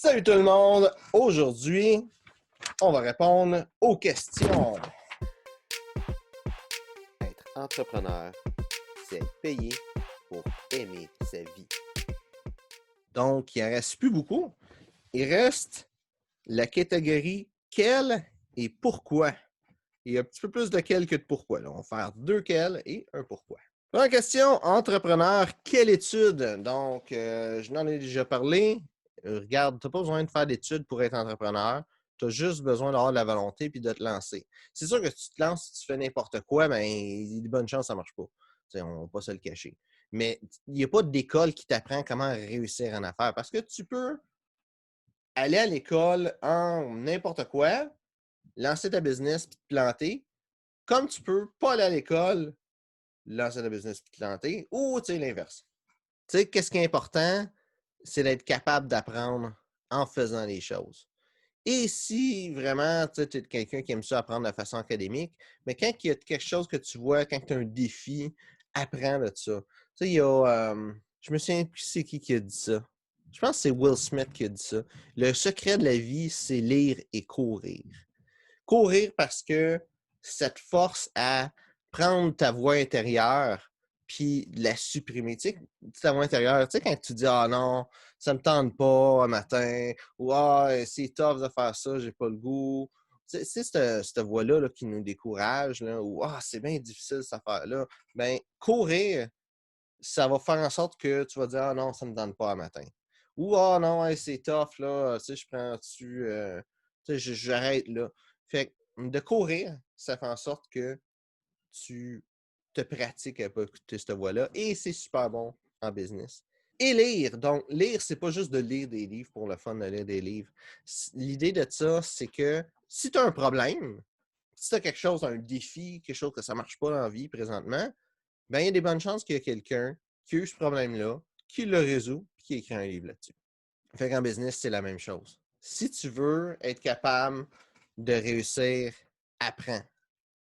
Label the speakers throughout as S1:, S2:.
S1: Salut tout le monde! Aujourd'hui, on va répondre aux questions.
S2: Être entrepreneur, c'est être payé pour aimer sa vie.
S1: Donc, il ne reste plus beaucoup. Il reste la catégorie quel et pourquoi. Il y a un petit peu plus de quel que de pourquoi. Là. On va faire 2 quel et un pourquoi. Première question, entrepreneur, quelle étude? Donc, je n'en ai déjà parlé. Regarde, tu n'as pas besoin de faire d'études pour être entrepreneur. Tu as juste besoin d'avoir de la volonté puis de te lancer. C'est sûr que si tu te lances, si tu fais n'importe quoi, ben, il y a de bonnes chances que ça ne marche pas. T'sais, on ne va pas se le cacher. Mais il n'y a pas d'école qui t'apprend comment réussir en affaires parce que tu peux aller à l'école en n'importe quoi, lancer ta business puis te planter, comme tu peux pas aller à l'école, lancer ta business puis te planter, ou l'inverse. Tu sais, qu'est-ce qui est important? C'est d'être capable d'apprendre en faisant les choses. Et si vraiment tu es quelqu'un qui aime ça apprendre de façon académique, mais quand il y a quelque chose que tu vois, quand tu as un défi, apprends de ça. Tu sais, il y a, je me souviens plus c'est qui a dit ça. Je pense que c'est Will Smith qui a dit ça. Le secret de la vie, c'est lire et courir. Courir parce que ça te force à prendre ta voix intérieure puis la supprimer. Tu sais, ta voix intérieure, tu sais, quand tu dis « Ah non, ça me tente pas un matin » ou « Ah, c'est tough de faire ça, j'ai pas le goût ». C'est cette voix-là là, qui nous décourage, là, ou « Ah, c'est bien difficile cette affaire-là ». Bien, courir, ça va faire en sorte que tu vas dire « Ah non, ça me tente pas un matin ». Ou « Ah non, c'est tough, là, tu sais, je prends-tu, tu sais, j'arrête là ». Fait que de courir, ça fait en sorte que tu te pratiques à pas écouter cette voix-là et c'est super bon en business. Et lire. Donc, lire, c'est pas juste de lire des livres pour le fun de lire des livres. L'idée de ça, c'est que si tu as un problème, si tu as quelque chose, un défi, quelque chose que ça marche pas dans la vie présentement, ben il y a des bonnes chances qu'il y ait quelqu'un qui a eu ce problème-là, qui le résout et qui écrit un livre là-dessus. Fait qu'en business, c'est la même chose. Si tu veux être capable de réussir, apprends.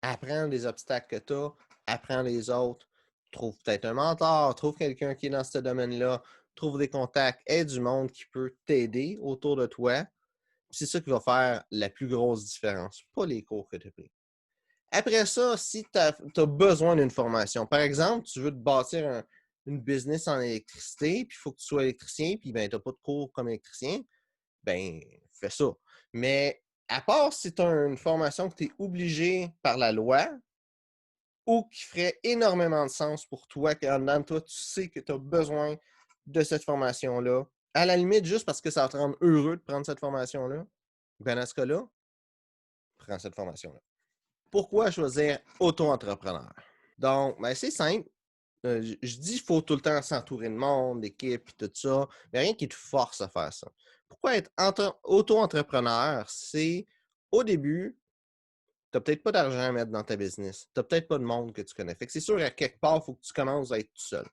S1: Apprends des obstacles que tu as, apprends les autres. Trouve peut-être un mentor, trouve quelqu'un qui est dans ce domaine-là, trouve des contacts, aide du monde qui peut t'aider autour de toi. C'est ça qui va faire la plus grosse différence, pas les cours que tu as pris. Après ça, si tu as besoin d'une formation, par exemple, tu veux te bâtir une business en électricité, puis il faut que tu sois électricien, puis ben, tu n'as pas de cours comme électricien, ben, fais ça. Mais à part si tu as une formation que tu es obligé par la loi ou qui ferait énormément de sens pour toi, qu'en dedans de toi, tu sais que tu as besoin de cette formation-là, à la limite, juste parce que ça va te rendre heureux de prendre cette formation-là, ben dans ce cas-là, prends cette formation-là. Pourquoi choisir auto-entrepreneur? Donc, ben, c'est simple. Je dis qu'il faut tout le temps s'entourer de monde, d'équipe et tout ça, mais rien qui te force à faire ça. Pourquoi être auto-entrepreneur? C'est au début, tu n'as peut-être pas d'argent à mettre dans ta business. Tu n'as peut-être pas de monde que tu connais. Fait que c'est sûr, à quelque part, il faut que tu commences à être tout seul.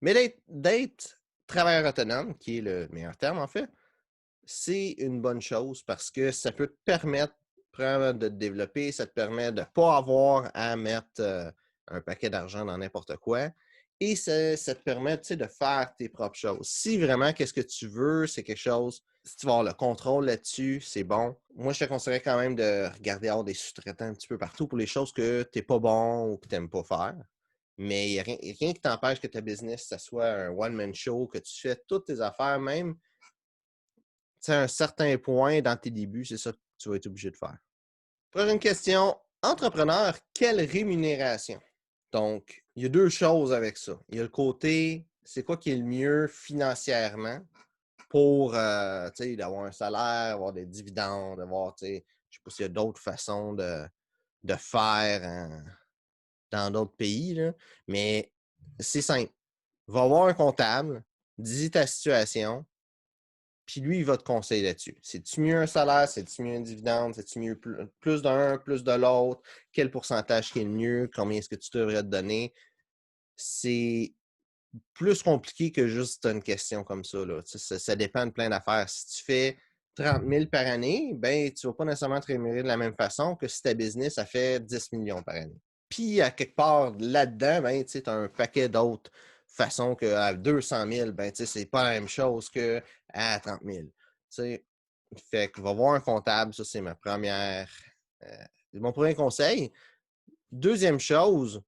S1: Mais d'être travailleur autonome, qui est le meilleur terme en fait, c'est une bonne chose parce que ça peut te permettre de te développer, ça te permet de ne pas avoir à mettre un paquet d'argent dans n'importe quoi. Et ça te permet de faire tes propres choses. Si vraiment, qu'est-ce que tu veux, c'est quelque chose, si tu vas avoir le contrôle là-dessus, c'est bon. Moi, je te conseillerais quand même de regarder avoir des sous-traitants un petit peu partout pour les choses que tu n'es pas bon ou que tu n'aimes pas faire. Mais il n'y a rien qui t'empêche que ta business, ça soit un one-man show, que tu fais toutes tes affaires, même à un certain point dans tes débuts, c'est ça que tu vas être obligé de faire. Prochaine question. Entrepreneur, quelle rémunération? Donc, il y a 2 choses avec ça. Il y a le côté, c'est quoi qui est le mieux financièrement pour d'avoir un salaire, avoir des dividendes, avoir, je ne sais pas s'il y a d'autres façons de faire dans d'autres pays, là, mais c'est simple. Va voir un comptable, dis ta situation, puis lui, il va te conseiller là-dessus. C'est-tu mieux un salaire? C'est-tu mieux un dividende? C'est-tu mieux plus d'un, plus de l'autre? Quel pourcentage qui est le mieux? Combien est-ce que tu devrais te donner? C'est plus compliqué que juste une question comme ça, là. Ça dépend de plein d'affaires. Si tu fais 30 000 par année, ben, tu ne vas pas nécessairement te rémunérer de la même façon que si ta business, ça fait 10 millions par année. Puis, à quelque part là-dedans, ben, tu as un paquet d'autres façons qu'à 200 000, ben, c'est pas la même chose qu'à 30 000. sais, fait que va voir un comptable, ça c'est mon premier conseil. Deuxième chose,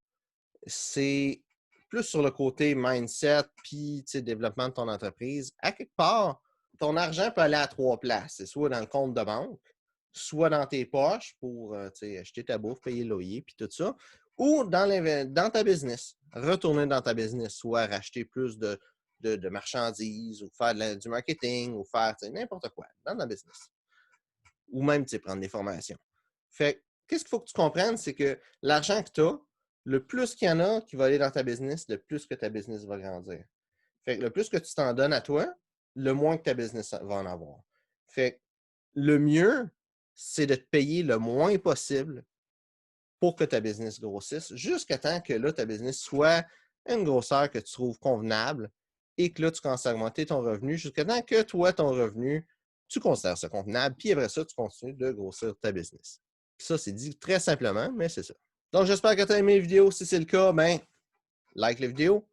S1: c'est plus sur le côté mindset puis développement de ton entreprise. À quelque part, ton argent peut aller à 3 places. C'est soit dans le compte de banque, soit dans tes poches pour acheter ta bouffe, payer le loyer puis tout ça, ou dans ta business. Retourner dans ta business, soit racheter plus de marchandises ou faire du marketing ou faire n'importe quoi dans ta business. Ou même prendre des formations. Fait qu'est-ce qu'il faut que tu comprennes, c'est que l'argent que tu as, le plus qu'il y en a qui va aller dans ta business, le plus que ta business va grandir. Fait que le plus que tu t'en donnes à toi, le moins que ta business va en avoir. Fait que le mieux, c'est de te payer le moins possible pour que ta business grossisse, jusqu'à temps que là, ta business soit une grosseur que tu trouves convenable et que là, tu commences à augmenter ton revenu jusqu'à temps que toi, ton revenu, tu considères ça convenable, puis après ça, tu continues de grossir ta business. Puis ça, c'est dit très simplement, mais c'est ça. Donc, j'espère que tu as aimé la vidéo. Si c'est le cas, ben, like la vidéo,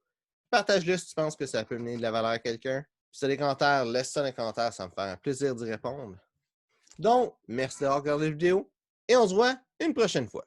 S1: partage-le si tu penses que ça peut mener de la valeur à quelqu'un. Puis si tu as des commentaires, laisse ça dans les commentaires, ça me fait un plaisir d'y répondre. Donc, merci d'avoir regardé la vidéo et on se voit une prochaine fois.